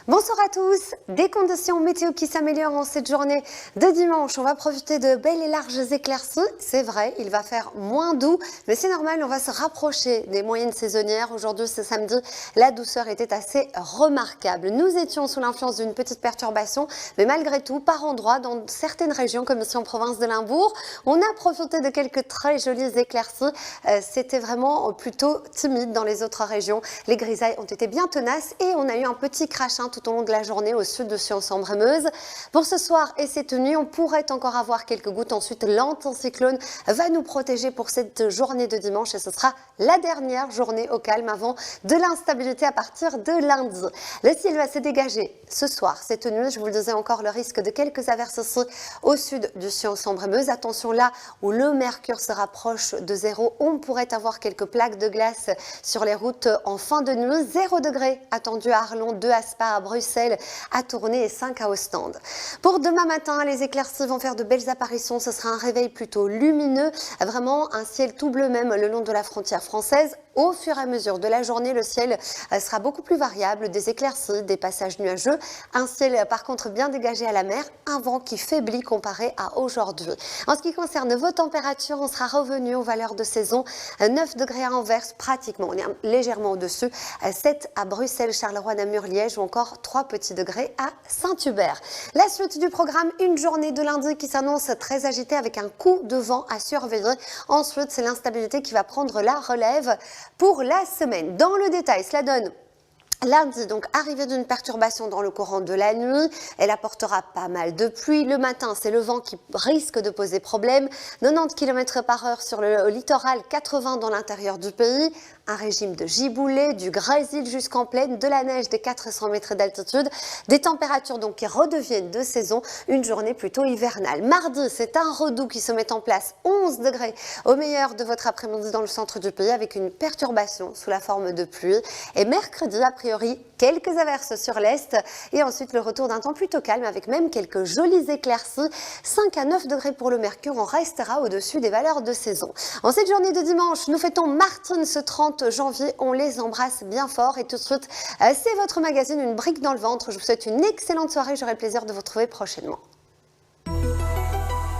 Bonsoir à tous, des conditions météo qui s'améliorent en cette journée de dimanche. On va profiter de belles et larges éclaircies. C'est vrai, il va faire moins doux, mais c'est normal, on va se rapprocher des moyennes saisonnières. Aujourd'hui, ce samedi, la douceur était assez remarquable. Nous étions sous l'influence d'une petite perturbation, mais malgré tout, par endroits, dans certaines régions, comme ici en province de Limbourg, on a profité de quelques très jolies éclaircies. C'était vraiment plutôt timide dans les autres régions. Les grisailles ont été bien tenaces et on a eu un petit crachin tout au long de la journée au sud de Sion-Sambre-Meuse. Pour ce soir et cette nuit, on pourrait encore avoir quelques gouttes. Ensuite, l'anticyclone va nous protéger pour cette journée de dimanche et ce sera la dernière journée au calme avant de l'instabilité à partir de lundi. Le ciel va se dégager ce soir, cette nuit. Je vous le disais encore, le risque de quelques averses ici au sud du Sion-Sambre-Meuse. Attention, là où le mercure se rapproche de zéro, on pourrait avoir quelques plaques de glace sur les routes en fin de nuit. 0 degré attendu à Arlon, 2 à Spa, à Bruxelles, à Tournai et 5 à Ostende. Pour demain matin, les éclaircies vont faire de belles apparitions. Ce sera un réveil plutôt lumineux, vraiment un ciel tout bleu même le long de la frontière française. Au fur et à mesure de la journée, le ciel sera beaucoup plus variable, des éclaircies, des passages nuageux, un ciel par contre bien dégagé à la mer, un vent qui faiblit comparé à aujourd'hui. En ce qui concerne vos températures, on sera revenu aux valeurs de saison, 9 degrés à Anvers pratiquement, on est légèrement au-dessus, 7 à Bruxelles, Charleroi, Namur, Liège ou encore 3 petits degrés à Saint-Hubert. La suite du programme, une journée de lundi qui s'annonce très agitée avec un coup de vent à surveiller. Ensuite, c'est l'instabilité qui va prendre la relève pour la semaine. Dans le détail, cela donne lundi, donc arrivée d'une perturbation dans le courant de la nuit, elle apportera pas mal de pluie. Le matin, c'est le vent qui risque de poser problème. 90 km/h sur le littoral, 80 dans l'intérieur du pays. Un régime de giboulée, du grésil jusqu'en plaine, de la neige des 400 mètres d'altitude. Des températures donc qui redeviennent de saison, une journée plutôt hivernale. Mardi, c'est un redout qui se met en place, 11 degrés au meilleur de votre après-midi dans le centre du pays avec une perturbation sous la forme de pluie. Et mercredi, a priori, quelques averses sur l'est et ensuite le retour d'un temps plutôt calme avec même quelques jolies éclaircies. 5 à 9 degrés pour le mercure, on restera au-dessus des valeurs de saison. En cette journée de dimanche, nous fêtons Martine ce 30 janvier, on les embrasse bien fort et tout de suite, c'est votre magazine Une brique dans le ventre. Je vous souhaite une excellente soirée, j'aurai le plaisir de vous retrouver prochainement.